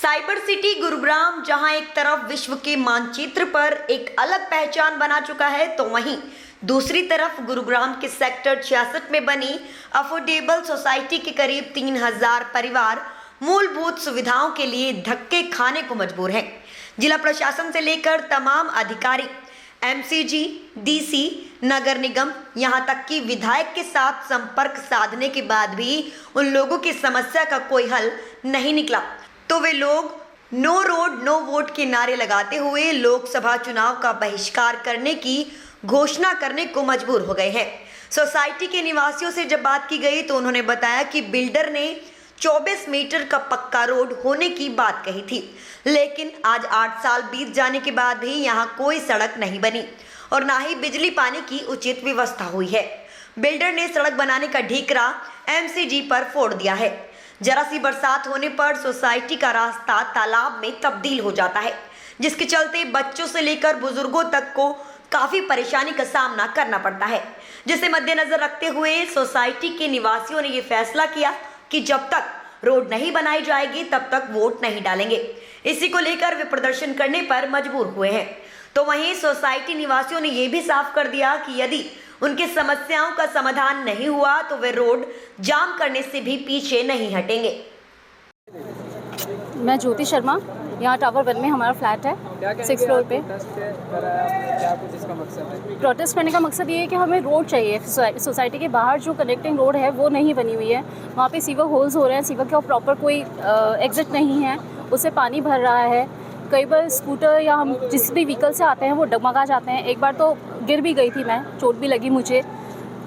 Cyber city Gurugram जहां एक तरफ विश्व के मानचित्र पर एक अलग पहचान बना चुका है, तो वहीं दूसरी तरफ गुरुग्राम के सेक्टर 66 में बनी अफोर्डेबल सोसाइटी के करीब 3000 परिवार मूलभूत सुविधाओं के लिए धक्के खाने को मजबूर हैं। जिला प्रशासन से लेकर तमाम अधिकारी, एमसीजी, डीसी, नगर निगम, यहां तक कि विधायक के साथ संपर्क साधने के बाद भी उन लोगों की समस्या का कोई हल नहीं निकला, तो वे लोग नो रोड नो वोट के नारे लगाते हुए लोकसभा चुनाव का बहिष्कार करने की घोषणा करने को मजबूर हो गए हैं। सोसाइटी के निवासियों से जब बात की गई तो उन्होंने बताया कि बिल्डर ने 24 मीटर का पक्का रोड होने की बात कही थी, लेकिन आज 8 साल बीत जाने के बाद भी यहाँ कोई सड़क नहीं बनी और ना ही बिजली पानी की उचित व्यवस्था हुई है। बिल्डर ने सड़क बनाने का ढीकरा एमसीजी पर फोड़ दिया है। जरा सी बरसात होने पर सोसाइटी का रास्ता तालाब में तब्दील हो जाता है, जिसके चलते बच्चों से लेकर बुजुर्गों तक को काफी परेशानी का सामना करना पड़ता है। जिसे मद्देनजर रखते हुए सोसाइटी के निवासियों ने ये फैसला किया कि जब तक रोड नहीं बनाई जाएगी तब तक वोट नहीं डालेंगे। इसी को लेकर वे प्रदर्शन करने पर मजबूर हुए हैं। तो वहीं सोसाइटी निवासियों ने यह भी साफ कर दिया कि यदि उनकी समस्याओं का समाधान नहीं हुआ तो वे रोड जाम करने से भी पीछे नहीं हटेंगे। मैं ज्योति शर्मा, यहाँ टावर 1 में हमारा फ्लैट है, 6th फ्लोर पे। प्रोटेस्ट करने का मकसद ये है कि हमें रोड चाहिए। सोसाइटी के बाहर जो कनेक्टिंग रोड है वो नहीं बनी हुई है, वहाँ पे सीवर होल्स हो रहे हैं, सीवर का प्रॉपर कोई एग्जिट नहीं है, उससे पानी भर रहा है। कई बार स्कूटर या हम जिस भी व्हीकल से आते हैं वो डगमगा जाते हैं। एक बार तो गिर भी गई थी मैं, चोट भी लगी मुझे।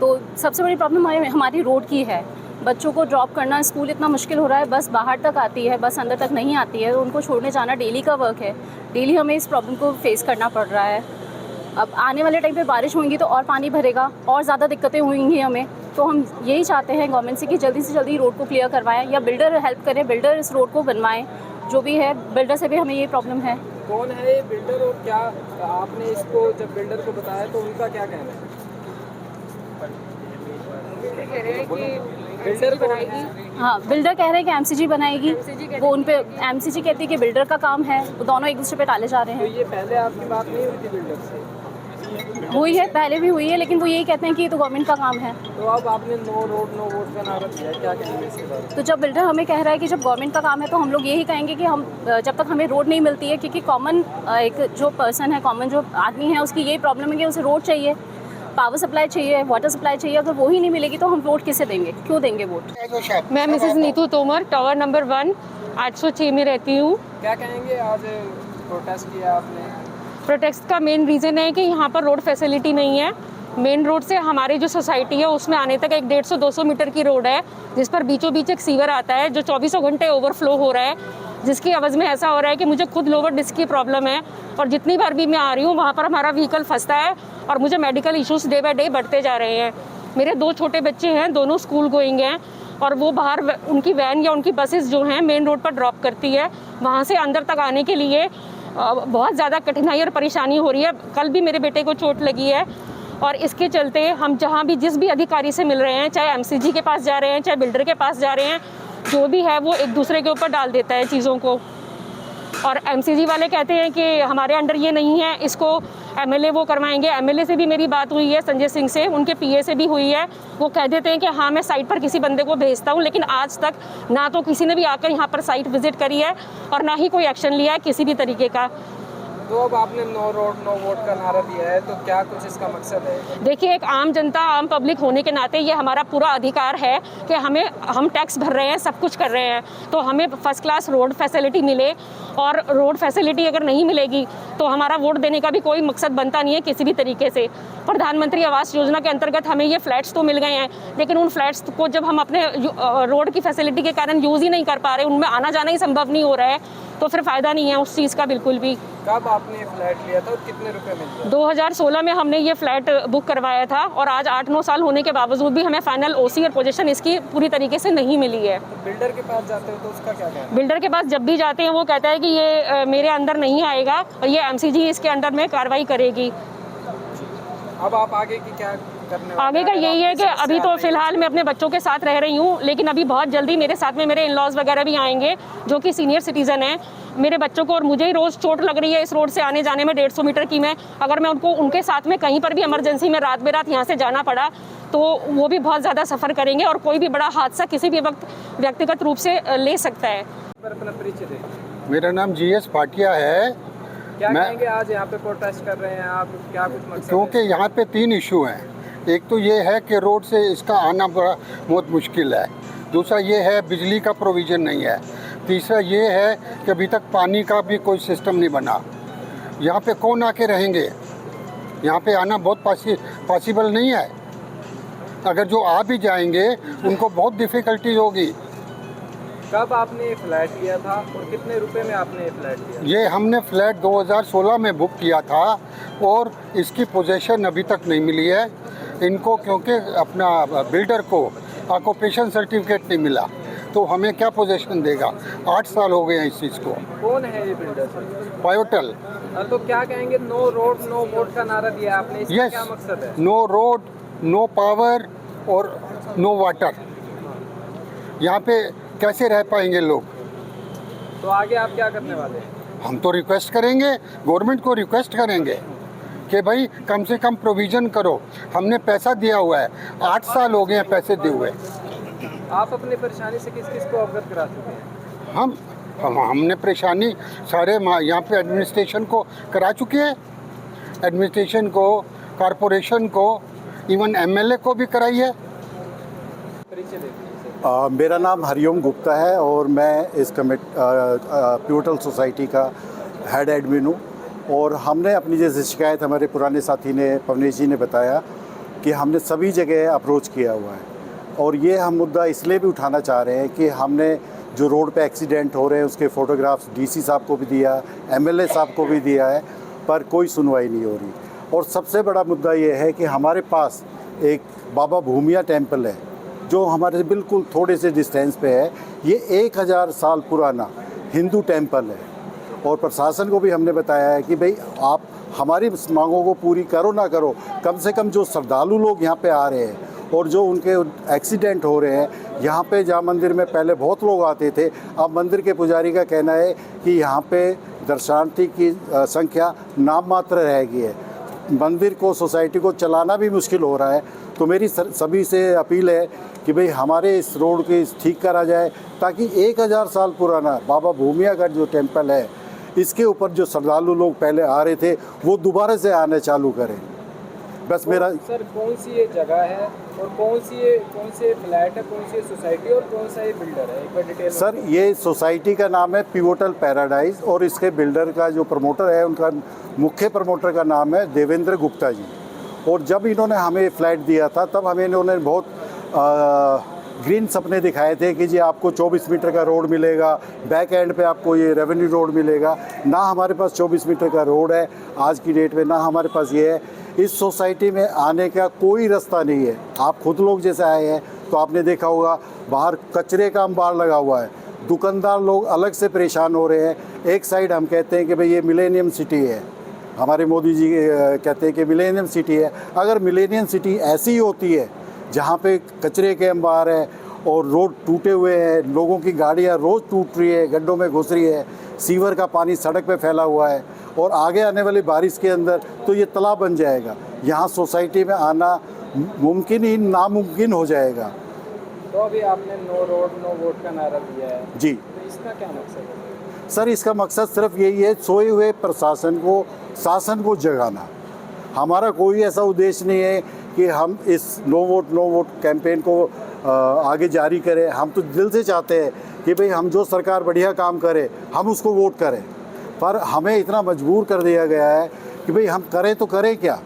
तो सबसे बड़ी प्रॉब्लम हमारी रोड की है। बच्चों को ड्रॉप करना स्कूल इतना मुश्किल हो रहा है, बस बाहर तक आती है, बस अंदर तक नहीं आती है। उनको छोड़ने जाना डेली का वर्क है, डेली हमें इस प्रॉब्लम को फेस करना पड़ रहा है। अब आने वाले टाइम पे बारिश होंगी तो और पानी भरेगा, और ज़्यादा दिक्कतें होंगी हमें। तो हम यही चाहते हैं गवर्नमेंट से कि जल्दी से जल्दी रोड को क्लियर करवाएं या बिल्डर हेल्प करें, बिल्डर इस रोड को बनवाएं। जो भी है बिल्डर से भी हमें ये प्रॉब्लम है। कौन है ये बिल्डर और क्या आपने इसको जब बिल्डर को बताया तो उनका क्या कहना है? बिल्डर बनाएगी? हाँ, बिल्डर कह रहे हैं कि एमसीजी बनाएगी। वो उन पे एमसीजी कहती है कि बिल्डर का काम है, वो दोनों एक दूसरे पे टाले जा रहे हैं। तो ये पहले आपकी बात नहीं हुई थी बिल्डर से? हुई है, पहले भी हुई है, लेकिन वो यही कहते हैं कि ये तो गवर्नमेंट का काम है। तो अब आपने नो रोड नो वोट का नारा दिया है, क्या कहेंगे इसके बारे में? तो जब बिल्डर हमें कह रहा है कि जब गवर्नमेंट का काम है तो हम लोग यही कहेंगे कि हम जब तक हमें रोड नहीं मिलती है, क्योंकि कॉमन एक जो पर्सन है, कॉमन जो आदमी है, उसकी यही प्रॉब्लम है कि उसे रोड चाहिए, पावर सप्लाई चाहिए, वाटर सप्लाई चाहिए। अगर वो ही नहीं मिलेगी तो हम वोट किसे देंगे, क्यों देंगे वोट? मैं Mrs Neetu Tomar, tower number 1, 806 में रहती हूँ। क्या कहेंगे, आज प्रोटेस्ट किया आपने? प्रोटेस्ट का मेन रीज़न है कि यहाँ पर रोड फैसिलिटी नहीं है। मेन रोड से हमारी जो सोसाइटी है उसमें आने तक एक 150-200 मीटर की रोड है, जिस पर बीचों बीच एक सीवर आता है जो 24 घंटे ओवरफ्लो हो रहा है, जिसकी अवज़ में ऐसा हो रहा है कि मुझे खुद लोअर डिस्क की प्रॉब्लम है और जितनी बार भी मैं आ रही हूँ वहाँ पर हमारा व्हीकल फंसता है और मुझे medical issues day by day बढ़ते जा रहे हैं। मेरे 2 छोटे बच्चे हैं, दोनों स्कूल गोइंग हैं और वो बाहर उनकी वैन या उनकी बसेस जो हैं मेन रोड पर ड्रॉप करती है। वहाँ से अंदर तक आने के लिए बहुत ज़्यादा कठिनाई और परेशानी हो रही है। कल भी मेरे बेटे को चोट लगी है और इसके चलते हम जहाँ भी जिस भी अधिकारी से मिल रहे हैं, चाहे एमसीजी के पास जा रहे हैं, चाहे बिल्डर के पास जा रहे हैं, जो भी है वो एक दूसरे के ऊपर डाल देता है चीज़ों को। और एमसीजी वाले कहते हैं कि हमारे अंडर ये नहीं है, इसको एमएलए वो करवाएंगे। एमएलए से भी मेरी बात हुई है, संजय सिंह से, उनके पीए से भी हुई है। वो कह देते हैं कि हाँ मैं साइट पर किसी बंदे को भेजता हूँ, लेकिन आज तक ना तो किसी ने भी आकर यहाँ पर साइट विजिट करी है और ना ही कोई एक्शन लिया है किसी भी तरीके का। तो अब आपने नो रोड नो वोट का नारा दिया है, तो क्या कुछ इसका मकसद है? देखिए, एक आम जनता, आम पब्लिक होने के नाते ये हमारा पूरा अधिकार है कि हम टैक्स भर रहे हैं, सब कुछ कर रहे हैं, तो हमें फर्स्ट क्लास रोड फैसिलिटी मिले। और रोड फैसिलिटी अगर नहीं मिलेगी तो हमारा वोट देने का भी कोई मकसद बनता नहीं है किसी भी तरीके से। प्रधानमंत्री आवास योजना के अंतर्गत हमें ये फ्लैट्स तो मिल गए हैं, लेकिन उन फ्लैट्स को जब हम अपने रोड की फैसिलिटी के कारण यूज़ ही नहीं कर पा रहे, उनमें आना जाना ही संभव नहीं हो रहा है, तो फिर फ़ायदा नहीं है उस चीज़ का बिल्कुल भी। कब आपने ये फ्लैट लिया था और कितने रुपए में? 2016 में हमने ये फ्लैट बुक करवाया था और आज 8-9 साल होने के बावजूद भी हमें फाइनल ओसी और पोजीशन इसकी पूरी तरीके से नहीं मिली है। तो बिल्डर के पास जाते हो तो उसका क्या कहना है? बिल्डर के पास जब भी जाते हैं वो कहता है कि ये मेरे अंदर नहीं आएगा और ये एमसीजी इसके अंडर में कार्रवाई करेगी। अब आप आगे की क्या करने वाले आगे का हैं? यही है कि आपकी अभी तो समस्या फिलहाल मैं अपने बच्चों के साथ रह रही हूँ, लेकिन अभी बहुत जल्दी मेरे साथ में मेरे इन-लॉज वगैरह भी आएंगे जो कि सीनियर सिटीज़न हैं। मेरे बच्चों को और मुझे ही रोज़ चोट लग रही है इस रोड से आने जाने में 150 मीटर की में। अगर मैं उनको उनके साथ में कहीं पर भी इमरजेंसी में रात बेरात यहाँ से जाना पड़ा तो वो भी बहुत ज़्यादा सफ़र करेंगे और कोई भी बड़ा हादसा किसी भी वक्त व्यक्तिगत रूप से ले सकता है। पर अपना परिचय दें। मेरा नाम GS भाटिया है। क्या मैं- कहेंगे आज यहाँ पे प्रोटेस्ट कर रहे हैं आप, क्या कुछ मकसद क्योंकि है? यहाँ पे 3 इशू हैं। एक तो ये है कि रोड से इसका आना बड़ा बहुत मुश्किल है। दूसरा ये है बिजली का प्रोविज़न नहीं है। तीसरा ये है कि अभी तक पानी का भी कोई सिस्टम नहीं बना। यहाँ पे कौन आके रहेंगे? यहाँ पे आना बहुत पॉसिबल नहीं है। अगर जो आ भी जाएंगे उनको बहुत डिफ़िकल्टी होगी। कब आपने ये फ्लैट लिया था और कितने रुपए में आपने ये फ्लैट लिया? ये हमने फ्लैट 2016 में बुक किया था और इसकी पोजीशन अभी तक नहीं मिली है इनको, क्योंकि अपना बिल्डर को ऑक्यूपेशन सर्टिफिकेट नहीं मिला। तो हमें क्या पोजीशन देगा? 8 साल हो गए हैं इस चीज़ को। कौन है ये बिल्डर? पायोटल। तो क्या कहेंगे, नो रोड नो वोट का नारा दिया आपने, इसका यस, क्या मकसद है? नो रोड, नो पावर और नो वाटर। यहाँ पे कैसे रह पाएंगे लोग? तो आगे आप क्या करने वाले हैं? हम तो रिक्वेस्ट करेंगे, गवर्नमेंट को रिक्वेस्ट करेंगे कि भाई कम से कम प्रोविज़न करो। हमने पैसा दिया हुआ है, 8 साल हो गए हैं पैसे दिए हुए। आप अपनी परेशानी से किस किस को अवगत करा चुके हैं? हमने परेशानी सारे यहाँ पे एडमिनिस्ट्रेशन को करा चुके हैं। एडमिनिस्ट्रेशन को, कॉरपोरेशन को, इवन MLA को भी कराई है। परिचय देते हैं। मेरा नाम हरिओम गुप्ता है और मैं इस प्यूटल सोसाइटी का हेड एडमिन हूँ। और हमने अपनी जैसे शिकायत हमारे पुराने साथी ने, पवनेश जी ने बताया कि हमने सभी जगह अप्रोच किया हुआ है। और ये हम मुद्दा इसलिए भी उठाना चाह रहे हैं कि हमने जो रोड पे एक्सीडेंट हो रहे हैं उसके फ़ोटोग्राफ्स DC साहब को भी दिया, MLA साहब को भी दिया है, पर कोई सुनवाई नहीं हो रही। और सबसे बड़ा मुद्दा ये है कि हमारे पास एक बाबा भूमिया टेम्पल है जो हमारे से बिल्कुल थोड़े से डिस्टेंस पे है। ये 1000 साल पुराना हिंदू टेम्पल है और प्रशासन को भी हमने बताया है कि भाई आप हमारी मांगों को पूरी करो ना करो, कम से कम जो श्रद्धालु लोग यहाँ पे आ रहे हैं और जो उनके एक्सीडेंट हो रहे हैं, यहाँ पे जहाँ मंदिर में पहले बहुत लोग आते थे, अब मंदिर के पुजारी का कहना है कि यहाँ पे दर्शनार्थी की संख्या नाम मात्र रह गई है। मंदिर को, सोसाइटी को चलाना भी मुश्किल हो रहा है। तो मेरी सभी से अपील है कि भाई हमारे इस रोड के ठीक करा जाए ताकि 1000 साल पुराना बाबा भूमिया का जो टेम्पल है, इसके ऊपर जो श्रद्धालु लोग पहले आ रहे थे वो दोबारा से आने चालू करें। बस मेरा सर, कौन सी ये जगह है और कौन से फ्लैट है, कौन सी सोसाइटी और कौन सा ये बिल्डर है, एक बार डिटेल में सर, ये सोसाइटी का नाम है पिवोटल पैराडाइज और इसके बिल्डर का जो प्रमोटर है, उनका मुख्य प्रमोटर का नाम है देवेंद्र गुप्ता जी। और जब इन्होंने हमें फ्लैट दिया था तब हमें इन्होंने बहुत ग्रीन सपने दिखाए थे कि जी आपको 24 मीटर का रोड मिलेगा, बैक एंड पे आपको ये रेवेन्यू रोड मिलेगा। ना हमारे पास 24 मीटर का रोड है आज की डेट में, ना हमारे पास ये है। इस सोसाइटी में आने का कोई रास्ता नहीं है। आप खुद लोग जैसे आए हैं तो आपने देखा होगा बाहर कचरे का अंबार लगा हुआ है, दुकानदार लोग अलग से परेशान हो रहे हैं। एक साइड हम कहते हैं कि भाई ये मिलेनियम सिटी है, हमारे मोदी जी कहते हैं कि मिलेनियम सिटी है। अगर मिलेनियम सिटी ऐसी ही होती है जहाँ पे कचरे के अंबार है और रोड टूटे हुए हैं, लोगों की गाड़ियाँ रोज़ टूट रही है, गड्ढों में घुस रही है, सीवर का पानी सड़क पे फैला हुआ है और आगे आने वाली बारिश के अंदर तो ये तालाब बन जाएगा। यहाँ सोसाइटी में आना मुमकिन ही नामुमकिन हो जाएगा। तो अभी आपने नो रोड नो वोट का नारा दिया है जी तो इसका क्या मकसद है? सर, इसका मकसद सिर्फ यही है, सोए हुए प्रशासन को, शासन को जगाना। हमारा कोई ऐसा उद्देश्य नहीं है कि हम इस नो वोट कैंपेन को आगे जारी करें। हम तो दिल से चाहते हैं कि भाई हम जो सरकार बढ़िया काम करे हम उसको वोट करें, पर हमें इतना मजबूर कर दिया गया है कि भाई हम करें तो करें क्या।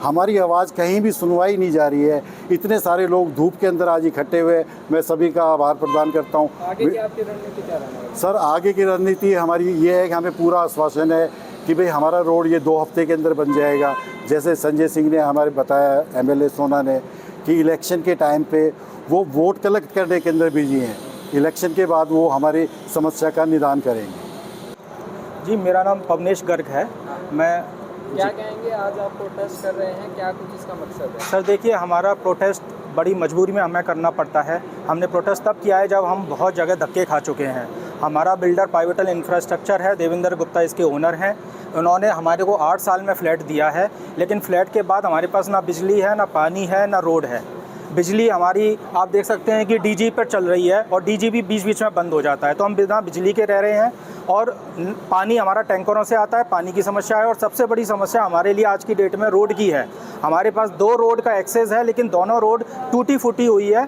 हमारी आवाज़ कहीं भी सुनवाई नहीं जा रही है। इतने सारे लोग धूप के अंदर आज इकट्ठे हुए, मैं सभी का आभार प्रदान करता हूँ। आगे की आपकी रणनीति क्या रहने वाली है? सर, आगे की रणनीति हमारी ये है कि हमें पूरा आश्वासन है कि भाई हमारा रोड ये 2 हफ्ते के अंदर बन जाएगा। जैसे संजय सिंह ने हमारे बताया, MLA सोना ने, कि इलेक्शन के टाइम पे वो वोट कलेक्ट करने के अंदर बिजी हैं। इलेक्शन के बाद वो हमारी समस्या का निदान करेंगे। जी, मेरा नाम पवनेश गर्ग है। मैं क्या कहेंगे, आज आप प्रोटेस्ट कर रहे हैं, क्या कुछ इसका मकसद है? सर देखिए, हमारा प्रोटेस्ट बड़ी मजबूरी में हमें करना पड़ता है। हमने प्रोटेस्ट तब किया है जब हम बहुत जगह धक्के खा चुके हैं। हमारा बिल्डर पाइवेटल इंफ्रास्ट्रक्चर है, देवेंद्र गुप्ता इसके ओनर हैं। उन्होंने हमारे को 8 साल में फ्लैट दिया है, लेकिन फ्लैट के बाद हमारे पास ना बिजली है, ना पानी है, ना रोड है। बिजली हमारी आप देख सकते हैं कि डीजी पर चल रही है और डीजी भी बीच बीच में बंद हो जाता है, तो हम बिना बिजली के रह रहे हैं। और पानी हमारा टैंकरों से आता है, पानी की समस्या है। और सबसे बड़ी समस्या हमारे लिए आज की डेट में रोड की है। हमारे पास 2 रोड का एक्सेस है, लेकिन दोनों रोड टूटी फूटी हुई है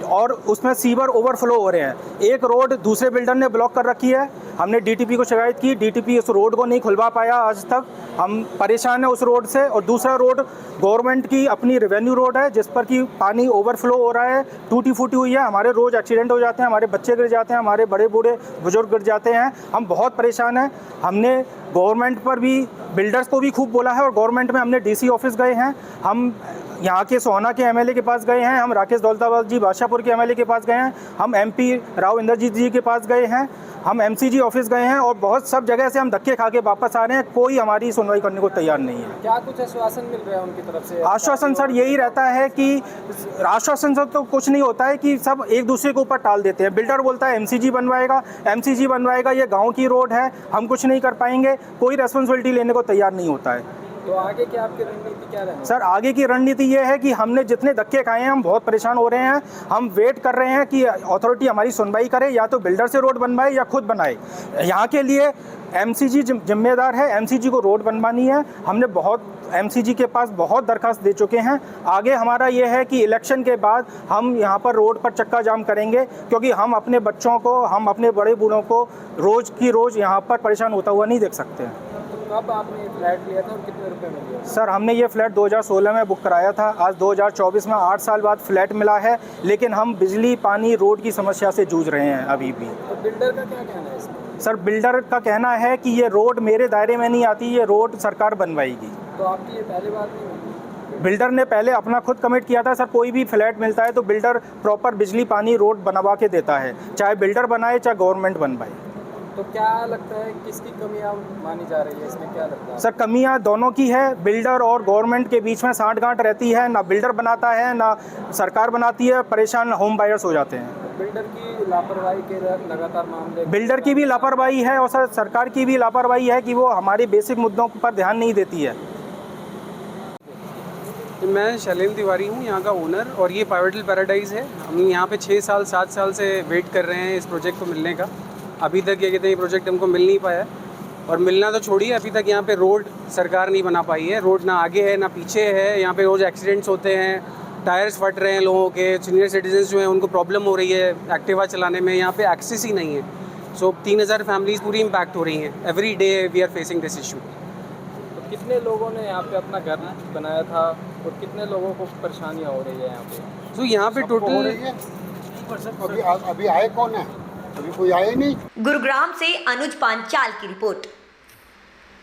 और उसमें सीवर ओवरफ्लो हो रहे हैं। एक रोड दूसरे बिल्डर ने ब्लॉक कर रखी है। हमने डीटीपी को शिकायत की, डीटीपी उस रोड को नहीं खुलवा पाया आज तक। हम परेशान हैं उस रोड से। और दूसरा रोड गवर्नमेंट की अपनी रेवेन्यू रोड है, जिस पर कि पानी ओवरफ्लो हो रहा है, टूटी फूटी हुई है। हमारे रोज़ एक्सीडेंट हो जाते हैं, हमारे बच्चे गिर जाते हैं, हमारे बड़े बूढ़े बुजुर्ग गिर जाते हैं। हम बहुत परेशान हैं। हमने गवर्नमेंट पर भी, बिल्डर्स को भी खूब बोला है और गवर्नमेंट में हमने डीसी ऑफिस गए हैं, हम यहाँ के सोहना के एमएलए के पास गए हैं, हम राकेश दौलताबाद जी बादशाहपुर के एमएलए के पास गए हैं, हम एमपी राव इंद्रजीत जी के पास गए हैं, हम एमसीजी ऑफिस गए हैं और बहुत सब जगह से हम धक्के खा के वापस आ रहे हैं। कोई हमारी सुनवाई करने को तैयार नहीं है। क्या कुछ आश्वासन मिल रहा है उनकी तरफ से? आश्वासन सर यही रहता है कि आश्वासन से तो कुछ नहीं होता है, कि सब एक दूसरे के ऊपर टाल देते हैं। बिल्डर बोलता है एमसीजी बनवाएगा, ये गाँव की रोड है, हम कुछ नहीं कर पाएंगे। कोई रेस्पॉन्सिबिलिटी लेने को तैयार नहीं होता है। तो आगे की आपकी रणनीति क्या रहेगी? सर आगे की रणनीति ये है कि हमने जितने धक्के खाए हैं, हम बहुत परेशान हो रहे हैं। हम वेट कर रहे हैं कि अथॉरिटी हमारी सुनवाई करे, या तो बिल्डर से रोड बनवाए या खुद बनाए। यहाँ के लिए एमसीजी जिम्मेदार है, एमसीजी को रोड बनवानी है। हमने बहुत एमसीजी के पास बहुत दरखास्त दे चुके हैं। आगे हमारा ये है कि इलेक्शन के बाद हम यहाँ पर रोड पर चक्का जाम करेंगे, क्योंकि हम अपने बच्चों को, हम अपने बड़े बूढ़ों को रोज़ की रोज़ यहाँ पर परेशान होता हुआ नहीं देख सकते हैं। कब आपने फ्लैट लिया था और कितने रुपए में लिया? सर हमने ये फ्लैट 2016 में बुक कराया था। आज 2024 में 8 साल बाद फ्लैट मिला है, लेकिन हम बिजली, पानी, रोड की समस्या से जूझ रहे हैं अभी भी। तो बिल्डर का क्या कहना है इसमें? सर बिल्डर का कहना है कि ये रोड मेरे दायरे में नहीं आती, ये रोड सरकार बनवाएगी। तो आपकी ये पहली बात नहीं होगी? बिल्डर ने पहले अपना खुद कमिट किया था। सर कोई भी फ्लैट मिलता है तो बिल्डर प्रॉपर बिजली, पानी, रोड बनवा के देता है, चाहे बिल्डर बनाए चाहे गवर्नमेंट बनवाए। तो क्या लगता है किसकी कमियां मानी जा रही है इसमें, क्या लगता है? सर कमियां दोनों की है। बिल्डर और गवर्नमेंट के बीच में साठगांठ रहती है, ना बिल्डर बनाता है ना सरकार बनाती है। परेशान होम बायर्स हो जाते हैं। बिल्डर की लापरवाही के लगातार मामले, बिल्डर की भी लापरवाही है और सर सरकार की भी लापरवाही है कि वो हमारे बेसिक मुद्दों पर ध्यान नहीं देती है। मैं शैलेंद्र तिवारी हूँ, यहाँ का ओनर, और ये पाइवेटल पैराडाइज है। हम यहाँ पे 6 साल 7 साल से वेट कर रहे हैं इस प्रोजेक्ट को मिलने का। अभी तक ये कहते हैं ये प्रोजेक्ट हमको मिल नहीं पाया, और मिलना तो छोड़िए, अभी तक यहाँ पे रोड सरकार नहीं बना पाई है। रोड ना आगे है ना पीछे है। यहाँ पे रोज़ एक्सीडेंट्स होते हैं, टायर्स फट रहे हैं लोगों के। सीनियर सिटीजन्स जो हैं उनको प्रॉब्लम हो रही है एक्टिवा चलाने में। यहाँ पे एक्सेस ही नहीं है। सो 3000 फैमिलीज़ पूरी इम्पैक्ट हो रही हैं। Every day we are facing this issue. तो कितने लोगों ने यहाँ पे अपना घर बनाया था और कितने लोगों को परेशानियाँ हो रही है यहाँ पे? सो यहाँ पे टोटल अभी आए कौन है? अभी कोई आए नहीं। गुरुग्राम से अनुज पांचाल की रिपोर्ट।